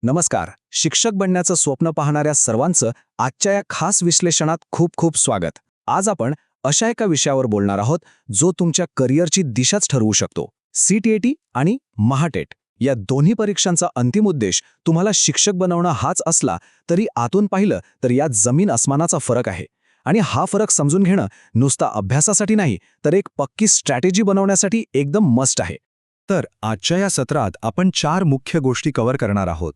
नमस्कार. शिक्षक बनण्याचं स्वप्न पाहणाऱ्या सर्वांचं आजच्या या खास विश्लेषणात खूप खूप स्वागत. आज आपण अशा एका विषयावर बोलणार आहोत जो तुमच्या करिअरची दिशाच ठरवू शकतो. CTET आणि महाटेट या दोन्ही परीक्षांचा अंतिम उद्देश तुम्हाला शिक्षक बनवणं हाच असला तरी आतून पाहिलं तर यात जमीन अस्मानाचा फरक आहे. आणि हा फरक समजून घेणं नुसता अभ्यासासाठी नाही तर एक पक्की स्ट्रॅटेजी बनवण्यासाठी एकदम मस्ट आहे. तर आजच्या या सत्रात आपण 4 मुख्य गोष्टी कव्हर करणार आहोत.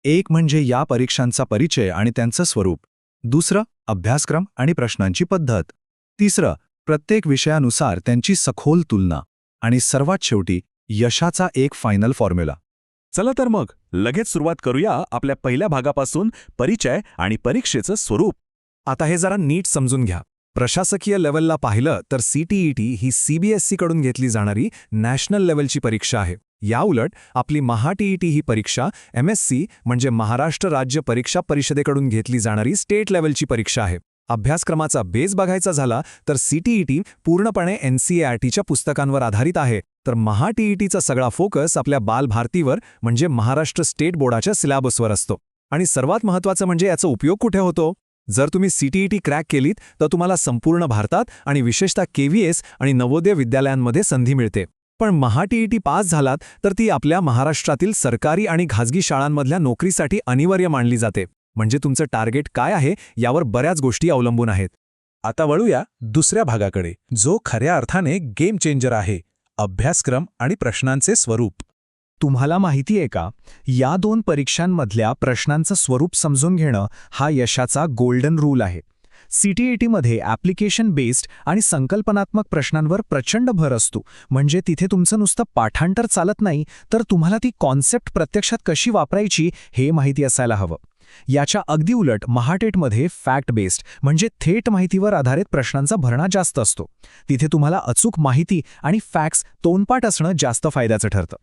एक म्हणजे या परीक्षांचा परिचय आणि त्यांचं स्वरूप. दुसरं, अभ्यासक्रम आणि प्रश्नांची पद्धत. तिसरं, प्रत्येक विषयानुसार त्यांची सखोल तुलना. आणि सर्वात शेवटी, यशाचा एक फायनल फॉर्म्युला. चला तर मग लगेच सुरुवात करूया आपल्या पहिल्या भागापासून, परिचय आणि परीक्षेचं स्वरूप. आता हे जरा नीट समजून घ्या. प्रशासकीय लेव्हलला पाहिलं तर CTET ही CBSE कडून घेतली जाणारी नॅशनल लेव्हलची परीक्षा आहे. याउलट आपली महाTET ही परीक्षा MSc म्हणजे महाराष्ट्र राज्य परीक्षा परिषदेकडून घेतली जाणारी स्टेट लेव्हलची परीक्षा आहे. अभ्यासक्रमाचा बेस बघायचा झाला तर CTET पूर्णपणे NCERTच्या पुस्तकांवर आधारित आहे, तर महाTETचा सगळा फोकस आपल्या बालभारतीवर म्हणजे महाराष्ट्र स्टेट बोर्डाच्या सिलेबसवर असतो. आणि सर्वात महत्त्वाचं म्हणजे याचा उपयोग कुठे होतो? जर तुम्ही CTET क्रॅक केलीत तर तुम्हाला संपूर्ण भारतात आणि विशेषतः KVS आणि नवोदय विद्यालयांमध्ये संधी मिळते. पण महाTET पास झालात तर ती आपल्या महाराष्ट्रातील सरकारी आणि खाजगी शाळांमधल्या नोकरीसाठी अनिवार्य मानली जाते. म्हणजे तुमचं टार्गेट काय आहे यावर बऱ्याच गोष्टी अवलंबून आहेत. आता वळूया दुसऱ्या भागाकडे, जो खऱ्या अर्थाने गेम चेंजर आहे, अभ्यासक्रम आणि प्रश्नांचे स्वरूप. तुम्हाला माहिती आहे का, या 2 परीक्षांमधल्या प्रश्नांचं स्वरूप समजून घेणं हा यशाचा गोल्डन रूल आहे. CTETमध्ये ॲप्लिकेशन बेस्ड आणि संकल्पनात्मक प्रश्नांवर प्रचंड भर असतो. म्हणजे तिथे तुमचं नुसतं पाठांतर चालत नाही, तर तुम्हाला ती कॉन्सेप्ट प्रत्यक्षात कशी वापरायची हे माहिती असायला हवं. याच्या अगदी उलट महाटेटमध्ये फॅक्ट बेस्ड म्हणजे थेट माहितीवर आधारित प्रश्नांचा भरणा जास्त असतो. तिथे तुम्हाला अचूक माहिती आणि फॅक्ट्स तोंडपाठ असणं जास्त फायद्याचं ठरतं.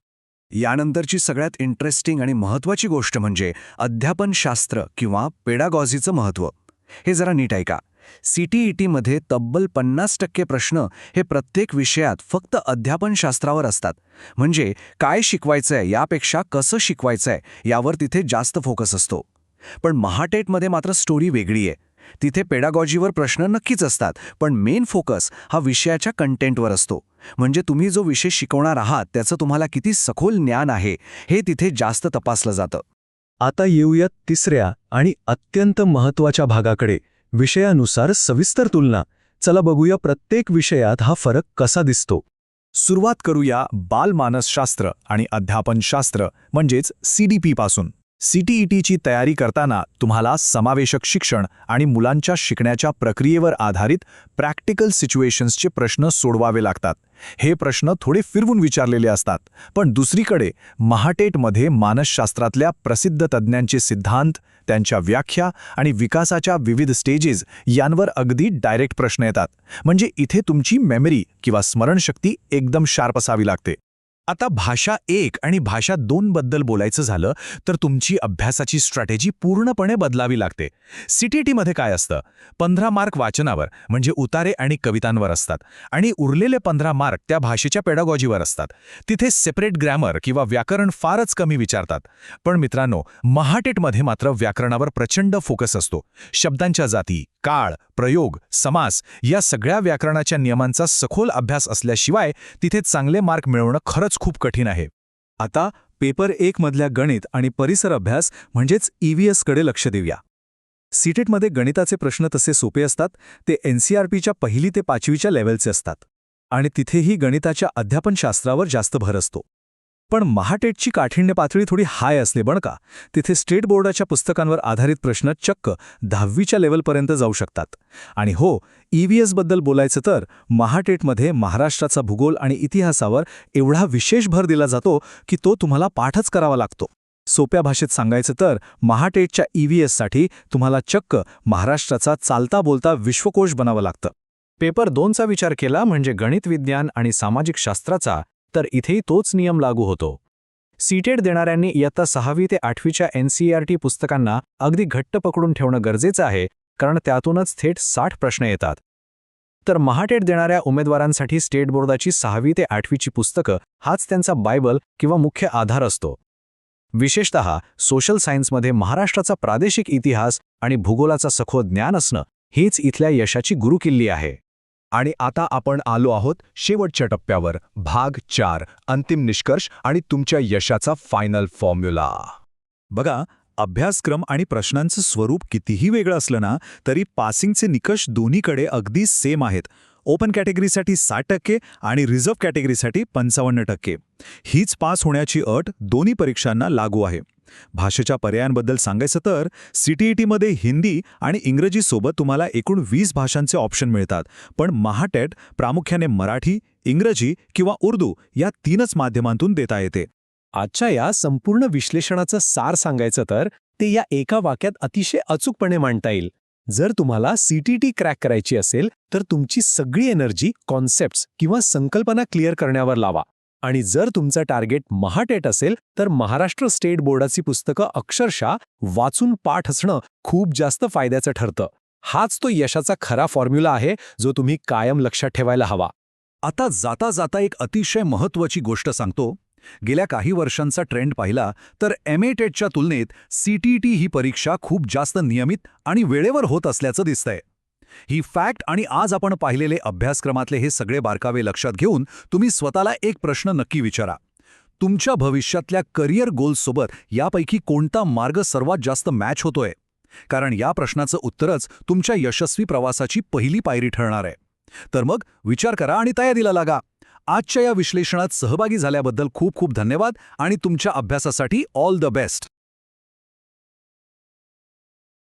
यानंतरची सगळ्यात इंटरेस्टिंग आणि महत्त्वाची गोष्ट म्हणजे अध्यापनशास्त्र किंवा पेडागॉजीचं महत्त्व. हे जरा नीट ऐका. CTETमध्ये तब्बल 50% प्रश्न हे प्रत्येक विषयात फक्त अध्यापनशास्त्रावर असतात. म्हणजे काय शिकवायचंय यापेक्षा कसं शिकवायचंय यावर तिथे जास्त फोकस असतो. पण महाटेटमध्ये मात्र स्टोरी वेगळी आहे. तिथे पेडागॉजीवर प्रश्न नक्कीच असतात, पण मेन फोकस हा विषयाच्या कंटेंटवर असतो. म्हणजे तुम्ही जो विषय शिकवणार आहात त्याचं तुम्हाला किती सखोल ज्ञान आहे हे तिथे जास्त तपासलं जातं. आता येऊयात तिसऱ्या आणि अत्यंत महत्त्वाच्या भागाकडे, विषयानुसार सविस्तर तुलना. चला बघूया प्रत्येक विषयात हा फरक कसा दिसतो. सुरुवात करूया बालमानसशास्त्र आणि अध्यापनशास्त्र म्हणजेच CDP पासून. CTETची तयारी करताना तुम्हाला समावेशक शिक्षण आणि मुलांच्या शिकण्याच्या प्रक्रियेवर आधारित प्रॅक्टिकल सिच्युएशन्सचे प्रश्न सोडवावे लागतात. हे प्रश्न थोडे फिरवून विचारलेले असतात. पण दुसरीकडे महाटेटमध्ये मानसशास्त्रातल्या प्रसिद्ध तज्ज्ञांचे सिद्धांत, त्यांच्या व्याख्या आणि विकासाच्या विविध स्टेजेस यांवर अगदी डायरेक्ट प्रश्न येतात. म्हणजे इथे तुमची मेमरी किंवा स्मरणशक्ती एकदम शार्प असावी लागते. आता भाषा 1 आणि भाषा 2 बद्दल बोलायचं झालं तर तुमची अभ्यासाची स्ट्रॅटेजी पूर्णपणे बदलावी लागते. CTETमध्ये काय असतं? 15 मार्क वाचनावर म्हणजे उतारे आणि कवितांवर असतात आणि उरलेले 15 मार्क त्या भाषेच्या पेडागॉजीवर असतात. तिथे सेपरेट ग्रॅमर किंवा व्याकरण फारच कमी विचारतात. पण मित्रांनो, महाटेटमध्ये मात्र व्याकरणावर प्रचंड फोकस असतो. शब्दांच्या जाती, काळ, प्रयोग, समास या सगळ्या व्याकरणाच्या नियमांचा सखोल अभ्यास असल्याशिवाय तिथे चांगले मार्क मिळवणं खरंच खूप कठीण आहे. आता पेपर 1 मधल्या गणित आणि परिसर अभ्यास म्हणजेच EVSकडे लक्ष देऊया. CTETमध्ये गणिताचे प्रश्न तसे सोपे असतात. ते NCERTच्या 1ली ते 5वीच्या लेव्हलचे असतात आणि तिथेही गणिताच्या अध्यापनशास्त्रावर जास्त भर असतो. पण महाटेटची काठिण्य पातळी थोडी हाय असते बरं का. तिथे स्टेट बोर्डाच्या पुस्तकांवर आधारित प्रश्न चक्क 10वीच्या लेव्हलपर्यंत जाऊ शकतात. आणि हो, EVSबद्दल बोलायचं तर महाटेटमध्ये महाराष्ट्राचा भूगोल आणि इतिहासावर एवढा विशेष भर दिला जातो की तो तुम्हाला पाठच करावा लागतो. सोप्या भाषेत सांगायचं तर महाटेटच्या EVSसाठी तुम्हाला चक्क महाराष्ट्राचा चालता बोलता विश्वकोश बनावं लागतं. पेपर 2चा विचार केला म्हणजे गणित विज्ञान आणि सामाजिक शास्त्राचा, तर इथेही तोच नियम लागू होतो. CTET देणाऱ्यांनी इयत्ता 6वी ते 8वीच्या NCERT पुस्तकांना अगदी घट्ट पकडून ठेवणं गरजेचं आहे, कारण त्यातूनच थेट 60 प्रश्न येतात. तर महाटेट देणाऱ्या उमेदवारांसाठी स्टेट बोर्डाची 6वी ते 8वीची पुस्तकं हाच त्यांचा बायबल किंवा मुख्य आधार असतो. विशेषतः सोशल सायन्समध्ये महाराष्ट्राचा प्रादेशिक इतिहास आणि भूगोलाचा सखोल ज्ञान असणं हेच इथल्या यशाची गुरुकिल्ली आहे. आणि आता आपण आलो आहोत शेवटच्या टप्प्यावर, भाग 4, अंतिम निष्कर्ष आणि तुमच्या यशाचा फायनल फॉर्म्युला. बघा, अभ्यासक्रम आणि प्रश्नांचं स्वरूप कितीही वेगळं असलं ना, तरी पासिंगचे निकष दोन्हीकडे अगदी सेम आहेत. ओपन कॅटेगरीसाठी 60% आणि रिझर्व्ह कॅटेगरीसाठी 55%. हीच पास होण्याची अट दोन्ही परीक्षांना लागू आहे. भाषेच्या पर्यायांबद्दल सांगायचं तर CTETमध्ये हिंदी आणि इंग्रजीसोबत तुम्हाला एकूण 20 भाषांचे ऑप्शन मिळतात, पण महाटेट प्रामुख्याने मराठी, इंग्रजी किंवा उर्दू या 3च माध्यमांतून देता येते. आजच्या या संपूर्ण विश्लेषणाचं सार सांगायचं तर ते या एका वाक्यात अतिशय अचूकपणे मांडता येईल. जर तुम्हाला CTET क्रॅक करायची असेल तर तुमची सगळी एनर्जी कॉन्सेप्ट्स किंवा संकल्पना क्लिअर करण्यावर लावा. आणि जर तुमचं टार्गेट महाटेट असेल तर महाराष्ट्र स्टेट बोर्डाची पुस्तकं अक्षरशः वाचून पाठ असणं खूप जास्त फायद्याचं ठरतं. हाच तो यशाचा खरा फॉर्म्युला आहे जो तुम्ही कायम लक्षात ठेवायला हवा. आता जाता जाता एक अतिशय महत्त्वाची गोष्ट सांगतो. गेल्या काही वर्षांचा ट्रेंड पाहिला तर MA-टेटच्या तुलनेत CTET ही परीक्षा खूप जास्त नियमित आणि वेळेवर होत असल्याचं दिसतंय. ही फॅक्ट आणि आज आपण पाहिलेले अभ्यासक्रमातले हे सगळे बारकावे लक्षात घेऊन तुम्ही स्वतःला एक प्रश्न नक्की विचारा. तुमच्या भविष्यातल्या करिअर गोल्ससोबत यापैकी कोणता मार्ग सर्वात जास्त मॅच होतोय? कारण या प्रश्नाचं उत्तरच तुमच्या यशस्वी प्रवासाची पहिली पायरी ठरणार आहे. तर मग विचार करा आणि तयारीला लागा. आजच्या या विश्लेषणात सहभागी झाल्याबद्दल खूप खूप धन्यवाद आणि तुमच्या अभ्यासासाठी ऑल द बेस्ट.